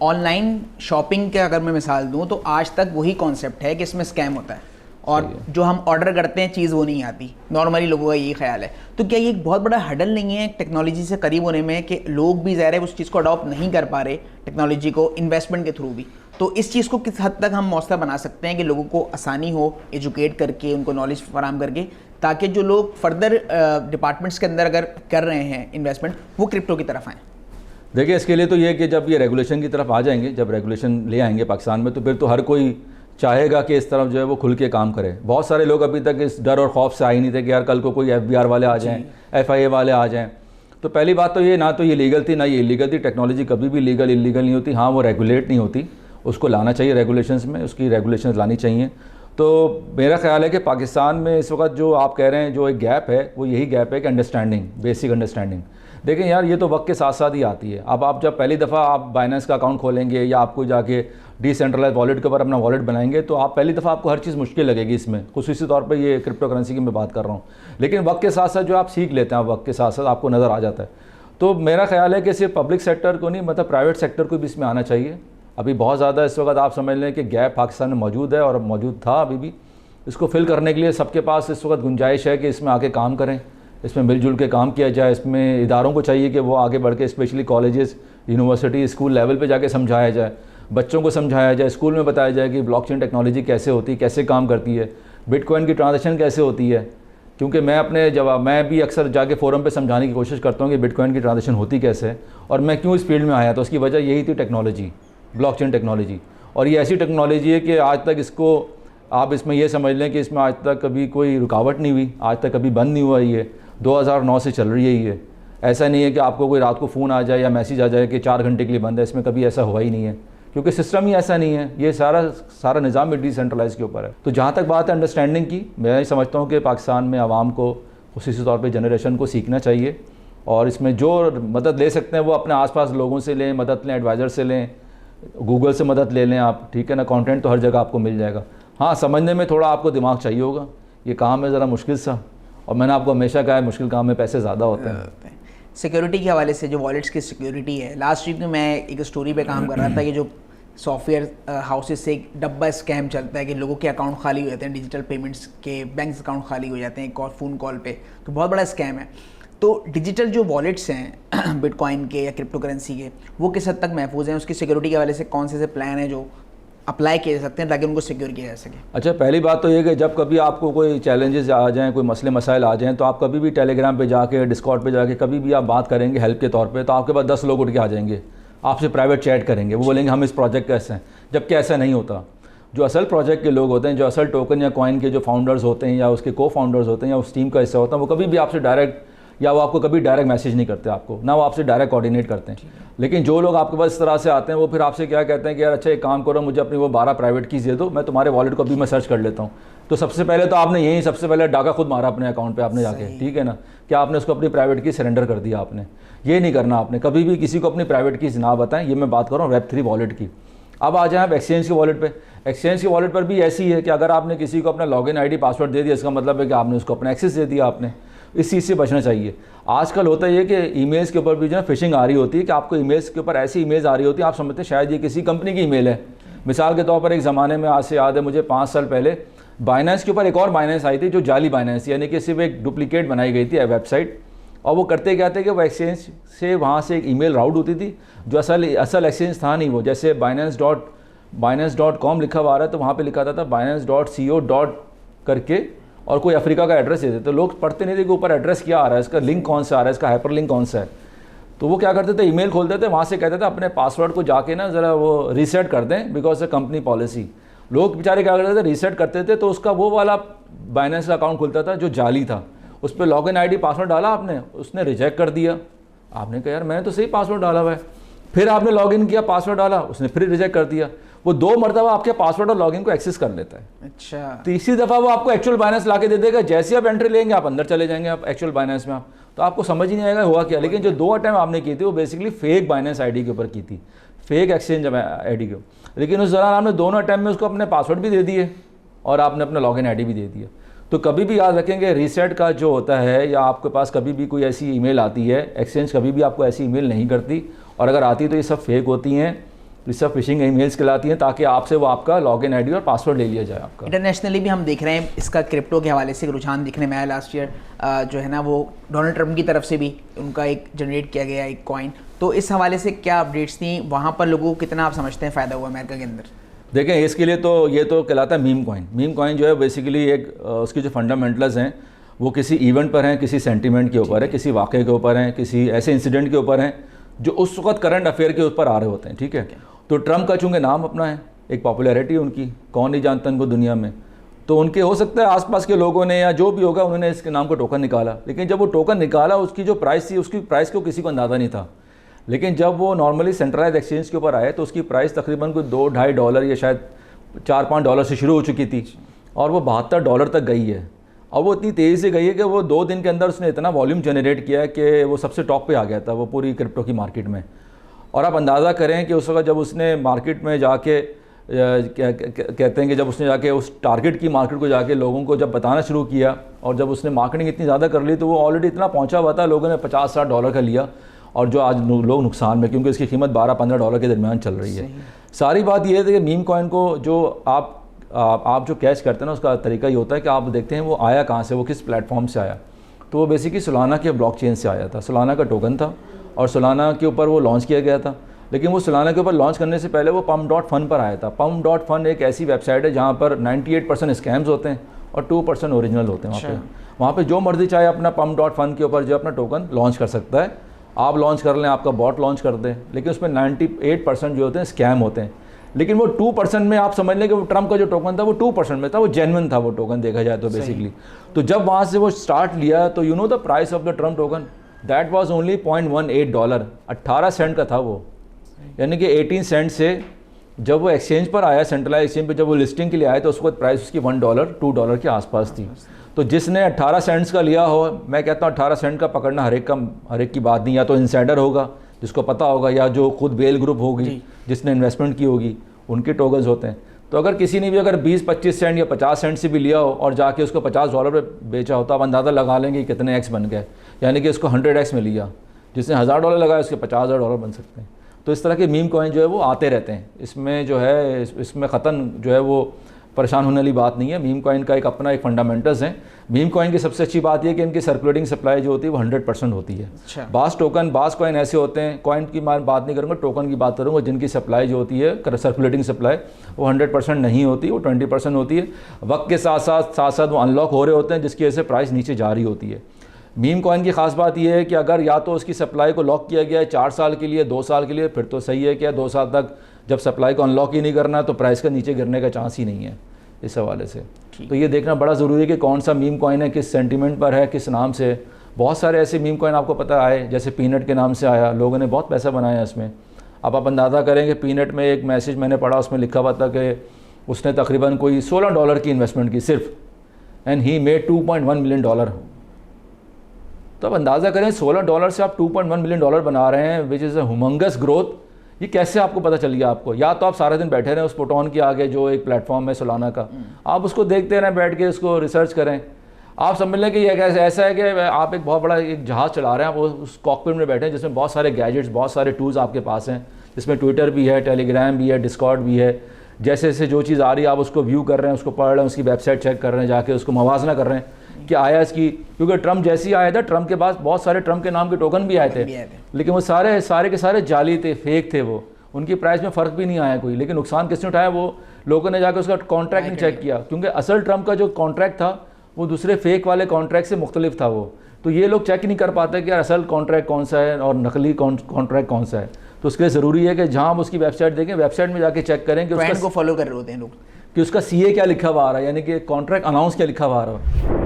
Online shopping के अगर मैं मिसाल दूं तो आज तक वही कॉन्सेप्ट है कि इसमें स्कैम होता है और जो हम ऑर्डर करते हैं चीज़ वो नहीं आती। नॉर्मली लोगों का यही ख्याल है। तो क्या ये एक बहुत बड़ा हडल नहीं है टेक्नोलॉजी से करीब होने में कि लोग भी ज़ाहिर है उस चीज़ को अडॉप्ट नहीं कर पा रहे टेक्नोलॉजी को इन्वेस्टमेंट के थ्रू भी? तो इस चीज़ को किस हद तक हम मौसर बना सकते हैं कि लोगों को आसानी हो एजुकेट करके, उनको नॉलेज फराहम करके, ताकि जो लोग फर्दर डिपार्टमेंट्स के अंदर अगर कर रहे हैं इन्वेस्टमेंट वो क्रिप्टो की तरफ आएँ? देखिए, इसके लिए तो ये कि जब ये रेगुलेशन की तरफ आ जाएंगे, जब रेगुलेशन ले आएंगे पाकिस्तान में, तो फिर तो हर कोई चाहेगा कि इस तरफ जो है वो खुल के काम करे। बहुत सारे लोग अभी तक इस डर और खौफ से आ ही नहीं थे कि यार कल को कोई FBI वाले आ जाएं, FIA वाले आ जाएं। तो पहली बात तो ये, ना तो ये लीगल थी ना ये इलीगल थी। टेक्नोलॉजी कभी भी लीगल इलीगल नहीं होती। हाँ, वो रेगुलेट नहीं होती, उसको लाना चाहिए रेगुलेशंस में, उसकी रेगुलेशंस लानी चाहिए। तो मेरा ख्याल है कि पाकिस्तान में इस वक्त जो आप कह रहे हैं जो एक गैप है, वो यही गैप है कि अंडरस्टैंडिंग, बेसिक अंडरस्टैंडिंग। देखें यार, ये तो वक्त के साथ साथ ही आती है। अब आप जब पहली दफ़ा आप बाइनेंस का अकाउंट खोलेंगे या आपको जाके डिसेंट्रलाइज वॉलेट के ऊपर अपना वॉलेट बनाएंगे, तो आप पहली दफ़ा आपको हर चीज़ मुश्किल लगेगी इसमें, खुसूसी तौर पे ये क्रिप्टो करेंसी की मैं बात कर रहा हूँ। लेकिन वक्त के साथ साथ जो आप सीख लेते हैं, वक्त के साथ साथ आपको नज़र आ जाता है। तो मेरा ख्याल है कि सिर्फ पब्लिक सेक्टर को नहीं, मतलब प्राइवेट सेक्टर को भी इसमें आना चाहिए। अभी बहुत ज़्यादा इस वक्त आप समझ लें कि गैप पाकिस्तान में मौजूद है और मौजूद था अभी भी। इसको फिल करने के लिए सबके पास इस वक्त गुंजाइश है कि इसमें आके काम करें, इसमें मिलजुल के काम किया जाए। इसमें इदारों को चाहिए कि वो आगे बढ़ के specially colleges, university, school level पे जाके समझाया जाए, बच्चों को समझाया जाए, स्कूल में बताया जाए कि ब्लॉकचेन टेक्नोलॉजी कैसे होती है, कैसे काम करती है, बिटकॉइन की ट्रांजैक्शन कैसे होती है। क्योंकि मैं भी अक्सर जाके फोरम पे समझाने की कोशिश करता हूँ कि बिटकॉइन की ट्रांजैक्शन होती कैसे है और मैं क्यों इस फील्ड में आया। तो उसकी वजह यही थी टेक्नोलॉजी, ब्लॉकचेन टेक्नोलॉजी। और ये ऐसी टेक्नोलॉजी है कि आज तक इसको आप इसमें ये समझ लें कि इसमें आज तक कभी कोई रुकावट नहीं हुई, आज तक कभी बंद नहीं हुआ। ये 2009 से चल रही है ये। ऐसा नहीं है कि आपको कोई रात को फ़ोन आ जाए या मैसेज आ जाए कि 4 घंटे के लिए बंद है। इसमें कभी ऐसा हुआ ही नहीं है, क्योंकि सिस्टम ही ऐसा नहीं है। ये सारा निज़ाम भी डिसेंट्रलाइज के ऊपर है। तो जहाँ तक बात है अंडरस्टैंडिंग की, मैं समझता हूँ कि पाकिस्तान में आवाम को, खुसूसी तौर पर जनरेशन को सीखना चाहिए और इसमें जो मदद ले सकते हैं वो अपने आसपास लोगों से लें, मदद लें, एडवाइज़र से लें, गूगल से मदद ले लें आप, ठीक है ना। कंटेंट तो हर जगह आपको मिल जाएगा। हाँ, समझने में थोड़ा आपको दिमाग चाहिए होगा। ये काम है ज़रा मुश्किल सा, और मैंने आपको हमेशा कहा है मुश्किल काम में पैसे ज़्यादा होते हैं। सिक्योरिटी के हवाले से जो वॉलेट्स की सिक्योरिटी है, लास्ट वीक में मैं एक स्टोरी पे काम कर रहा था कि जो सॉफ्टवेयर हाउसेस से एक डब्बा स्कैम चलता है कि लोगों के अकाउंट खाली हो जाते हैं, डिजिटल पेमेंट्स के बैंक अकाउंट खाली हो जाते हैं एक और फ़ोन कॉल पे। तो बहुत बड़ा स्कैम है। तो डिजिटल जो वॉलेट्स हैं बिटकॉइन के या क्रिप्टो करेंसी के, वो किस हद तक महफूज हैं? उसकी सिक्योरिटी के हवाले से कौन से प्लान है जो अप्लाई किए जा सकते हैं ताकि उनको सिक्योर किया जा सके? अच्छा, पहली बात तो ये कि जब कभी आपको कोई चैलेंजेस आ जाएं, कोई मसले मसाइल आ जाएं, तो आप कभी भी टेलीग्राम पे जाके, डिस्कॉर्ड पे जाके कभी भी आप बात करेंगे हेल्प के तौर पे, तो आपके पास 10 लोग उठ के आ जाएंगे, आपसे प्राइवेट चैट करेंगे। वो बोलेंगे हम इस प्रोजेक्ट कैसे हैं, जबकि ऐसा नहीं होता। जो असल प्रोजेक्ट के लोग होते हैं, जो असल टोकन या कॉइन के जो फाउंडर्स होते हैं या उसके को फाउंडर्स होते हैं या उस टीम का हिस्सा होता है, वो कभी भी आपसे डायरेक्ट, या वो आपको कभी डायरेक्ट मैसेज नहीं करते आपको, ना वो आपसे डायरेक्ट कोऑर्डिनेट करते हैं। लेकिन जो लोग आपके पास इस तरह से आते हैं, वो फिर आपसे क्या कहते हैं कि यार अच्छा एक काम करो, मुझे अपनी वो 12 प्राइवेट कीज़ दे दो, मैं तुम्हारे वॉलेट को अभी मैं सर्च कर लेता हूँ। तो सबसे पहले तो आपने यही सबसे पहले डाका खुद मारा अपने अकाउंट पे आपने जाके, ठीक है ना, कि आपने उसको अपनी प्राइवेट की सरेंडर कर दिया। आपने ये नहीं करना। आपने कभी भी किसी को अपनी प्राइवेट कीज़ ना बताएं। ये मैं बात कर रहा हूँ Web3 वॉलेट की। अब आ जाए आप एक्सचेंज के वॉलेट पे। एक्सचेंज के वॉलेट पर भी ऐसी है कि अगर आपने किसी को अपना लॉगिन आईडी पासवर्ड दे दिया, इसका मतलब है कि आपने उसको अपना एक्सेस दे दिया। आपने इस चीज़ से बचना चाहिए। आजकल होता है ये कि ईमेल्स के ऊपर भी जो है फिशिंग आ रही होती है कि आपको ईमेल्स के ऊपर ऐसी ईमेल्स आ रही होती है, आप समझते हैं शायद ये किसी कंपनी की ईमेल है। मिसाल के तौर पर एक ज़माने में, आज से याद है मुझे 5 साल पहले, बाइनेंस के ऊपर एक और बाइनेंस आई थी जो जाली बाइनेंस, यानी कि सिर्फ एक डुप्लीकेट बनाई गई थी वेबसाइट। और वो करते क्या थे कि वो एक्सचेंज से वहाँ से एक ईमेल राउट होती थी जो असल एक्सचेंज था नहीं। वो जैसे binance.com लिखा हुआ आ रहा है, तो वहाँ पे लिखा था binance.co. करके, और कोई अफ्रीका का एड्रेस देते। तो लोग पढ़ते नहीं थे कि ऊपर एड्रेस क्या आ रहा है, इसका लिंक कौन सा आ रहा है, इसका हाइपर लिंक कौन सा है। तो वो क्या करते थे, ईमेल खोलते थे, वहाँ से कहते थे अपने पासवर्ड को जाके ना ज़रा वो रीसेट कर दें, बिकॉज द कंपनी पॉलिसी। लोग बेचारे क्या करते थे, रीसेट करते थे, तो उसका वो वाला बाइनेंस का अकाउंट खुलता था जो जाली था। उस पर लॉगिन आईडी पासवर्ड डाला आपने, उसने रिजेक्ट कर दिया। आपने कहा यार मैंने तो सही पासवर्ड डाला हुआ है। फिर आपने लॉगिन किया, पासवर्ड डाला, उसने फिर रिजेक्ट कर दिया। वो 2 मरतबा आपके पासवर्ड और लॉगिन को एक्सेस कर लेता है। अच्छा, तीसरी दफ़ा वो आपको एक्चुअल बाइनेंस ला के दे देगा। जैसे आप एंट्री लेंगे, आप अंदर चले जाएंगे, आप एक्चुअल बाइनेंस में, आप तो आपको समझ ही नहीं आएगा हुआ क्या। लेकिन जो 2 अटैम्प्ट आपने की थी वो बेसिकली फेक बाइनेंस आईडी के ऊपर की थी, फेक एक्सचेंज आईडी के। लेकिन उस दौरान आपने दोनों अटैम्प्ट में उसको अपने पासवर्ड भी दे दिए और आपने अपना लॉगिन आईडी भी दे दिया। तो कभी भी याद रखेंगे, रीसेट का जो होता है, या आपके पास कभी भी कोई ऐसी ईमेल आती है, एक्सचेंज कभी भी आपको ऐसी ईमेल नहीं करती, और अगर आती तो ये सब फेक होती हैं। तो सब फिशिंग ईमेल्स कहलाती हैं, ताकि आपसे वो आपका लॉगिन आईडी और पासवर्ड ले लिया जाए आपका। इंटरनेशनली भी हम देख रहे हैं इसका क्रिप्टो के हवाले से एक रुझान दिखने में आया लास्ट ईयर, जो है ना वो डोनाल्ड ट्रंप की तरफ से भी उनका एक जनरेट किया गया एक कॉइन। तो इस हवाले से क्या अपडेट्स थी वहाँ पर, लोगों को कितना आप समझते हैं फ़ायदा हुआ अमेरिका के अंदर? देखें, इसके लिए तो ये तो कहलाता है मीम कॉइन। मीम कॉइन जो है बेसिकली एक उसकी जो फंडामेंटल्स हैं वो किसी इवेंट पर हैं, किसी सेंटीमेंट के ऊपर है, किसी वाक़े के ऊपर हैं, किसी ऐसे इंसिडेंट के ऊपर हैं जो उस वक्त करंट अफेयर के ऊपर आ रहे होते हैं, ठीक है। तो ट्रंप का चूँकि नाम अपना है, एक पॉपुलैरिटी उनकी, कौन नहीं जानता उनको दुनिया में, तो उनके हो सकता है आसपास के लोगों ने या जो भी होगा उन्होंने इसके नाम को टोकन निकाला। लेकिन जब वो टोकन निकाला उसकी जो प्राइस थी, उसकी प्राइस को किसी को अंदाज़ा नहीं था। लेकिन जब वो नॉर्मली सेंट्रलाइज एक्सचेंज के ऊपर आए तो उसकी प्राइस तकरीबन कोई $2-2.5 या शायद $4-5 से शुरू हो चुकी थी और वो $72 तक गई है। और वो इतनी तेज़ी से गई है कि वो 2 दिन के अंदर उसने इतना वॉल्यूम जनरेट किया है कि वो सबसे टॉप पे आ गया था वो पूरी क्रिप्टो की मार्केट में। और आप अंदाज़ा करें कि उस वक्त जब उसने मार्केट में जाके कहते हैं कि जब उसने जाके उस टारगेट की मार्केट को जाके लोगों को जब बताना शुरू किया और जब उसने मार्केटिंग इतनी ज़्यादा कर ली तो वो ऑलरेडी इतना पहुंचा हुआ था, लोगों ने $50-60 का लिया और जो आज लोग नुकसान में, क्योंकि इसकी कीमत $12-15 के दरमियान चल रही है। सारी बात ये है कि मीम कॉइन को जो आप जो कैच करते हैं ना, उसका तरीका ये होता है कि आप देखते हैं वो आया कहाँ से, वो किस प्लेटफॉर्म से आया। तो वो बेसिकली सोलाना के ब्लॉकचेन से आया था। सोलाना का टोकन था और सोलाना के ऊपर वो लॉन्च किया गया था। लेकिन वो सोलाना के ऊपर लॉन्च करने से पहले वो pump.fun पर आया था। pump.fun एक ऐसी वेबसाइट है जहाँ पर 98% स्कैम्स होते हैं और 2% ओरिजिनल होते हैं। वहाँ पे जो मर्जी चाहे अपना pump.fun के ऊपर जो अपना टोकन लॉन्च कर सकता है। आप लॉन्च कर लें, आपका बॉट लॉन्च कर दें, लेकिन उसमें 98% जो होते हैं स्कैम होते हैं। लेकिन वो 2% में आप समझ लें कि वो ट्रम्प का जो टोकन था वो 2% में था, वो जेन्युइन था वो टोकन देखा जाए तो बेसिकली। तो जब वहाँ से वो स्टार्ट लिया तो you know the price of the Trump token that was only $0.18, 18 cent का था वो, यानी कि 18 सेंट से जब वो एक्सचेंज पर आया, सेंट्रलाइज एक्सचेंज पर जब वो लिस्टिंग के लिए आया तो उसको प्राइस उसकी $1-2 के आसपास थी। तो जिसने 18 सेंट्स का लिया हो, मैं कहता हूँ 18 सेंट का पकड़ना हर एक की बात नहीं, या तो इनसाइडर होगा जिसको पता होगा, या जो खुद बेल ग्रुप होगी जिसने इन्वेस्टमेंट की होगी, उनके टोकन्स होते हैं। तो अगर किसी ने भी अगर 20-25 सेंट या 50 सेंट से भी लिया हो और जाके उसको $50 पे बेचा हो तो आप अंदाज़ा लगा लेंगे कितने एक्स बन गए, यानी कि उसको 100x में लिया। जिसने $1000 लगाया उसके $50,000 बन सकते हैं। तो इस तरह के मीम कॉइन जो है वो आते रहते हैं। इसमें जो है इसमें ख़त्म जो है वो परेशान होने वाली बात नहीं है। मीम कॉइन का एक अपना एक फंडामेंटल्स है। मीम कॉइन की सबसे अच्छी बात यह कि इनकी सर्कुलेटिंग सप्लाई जो होती है वो 100% होती है। बास कॉइन ऐसे होते हैं, कॉइन की मैं बात नहीं करूँगा, टोकन की बात करूँगा, जिनकी सप्लाई जो होती है सर्कुलेटिंग सप्लाई वो 100% नहीं होती, वो 20% होती है। वक्त के साथ साथ वो अनलॉक हो रहे होते हैं, जिसकी वजह से प्राइस नीचे जा रही होती है। मीम कॉइन की ख़ास बात यह है कि अगर या तो उसकी सप्लाई को लॉक किया गया है 4 साल के लिए, 2 साल के लिए, फिर तो सही है। क्या 2 साल तक जब सप्लाई को अनलॉक ही नहीं करना तो प्राइस का नीचे गिरने का चांस ही नहीं है इस हवाले से। तो ये देखना बड़ा ज़रूरी है कि कौन सा मीम कॉइन है, किस सेंटीमेंट पर है, किस नाम से। बहुत सारे ऐसे मीम कॉइन आपको पता आए, जैसे पीनट के नाम से आया, लोगों ने बहुत पैसा बनाया इसमें। अब आप अंदाज़ा करेंगे, पीनट में एक मैसेज मैंने पढ़ा, उसमें लिखा हुआ था कि उसने तकरीबन कोई $16 की इन्वेस्टमेंट की सिर्फ, एंड ही मेड $2.1 मिलियन। तो अब अंदाज़ा करें $16 से आप $2.1 मिलियन बना रहे हैं, which is a humongous growth. ये कैसे आपको पता चल गया आपको? या तो आप सारा दिन बैठे रहें उस पोटॉन के आगे जो एक प्लेटफॉर्म है सोलाना का, आप उसको देखते रहें बैठ के, उसको रिसर्च करें। आप समझ लें कि ये ऐसा है कि आप एक बहुत बड़ा एक जहाज़ चला रहे हैं, आप उस कॉकपिट में बैठे हैं जिसमें बहुत सारे गैजेट्स, बहुत सारे टूल्स आपके पास हैं, जिसमें ट्विटर भी है, टेलीग्राम भी है, डिस्कॉर्ड भी है। जैसे जैसे जो चीज़ आ रही है आप उसको व्यू कर रहे हैं, उसको पढ़ रहे हैं, उसकी वेबसाइट चेक कर रहे हैं, जाके उसको मवाजना कर रहे हैं कि आया इसकी, क्योंकि ट्रम्प जैसे ही आया था, ट्रम्प के पास बहुत सारे ट्रम्प के नाम के टोकन भी आए थे, लेकिन वो सारे के सारे जाली थे, फेक थे, वो उनकी प्राइस में फ़र्क भी नहीं आया कोई। लेकिन नुकसान किसने उठाया? वो लोगों ने जाकर उसका कॉन्ट्रैक्ट नहीं चेक किया, क्योंकि असल ट्रम्प का जो कॉन्ट्रैक्ट था वो दूसरे फेक वाले कॉन्ट्रैक्ट से मुख्तलिफ था वो। तो ये लोग चेक नहीं कर पाते कि असल कॉन्ट्रैक्ट कौन सा है और नकली कॉन्ट्रैक्ट कौन सा है। तो उसके लिए ज़रूरी है कि जहाँ हम उसकी वेबसाइट देखें, वेबसाइट में जाके चेक करें कि उसका को फॉलो कर रहे होते हैं लोग, कि उसका CA क्या लिखा हुआ आ रहा है, यानी कि कॉन्ट्रैक्ट अनाउंस क्या लिखा हुआ आ रहा है।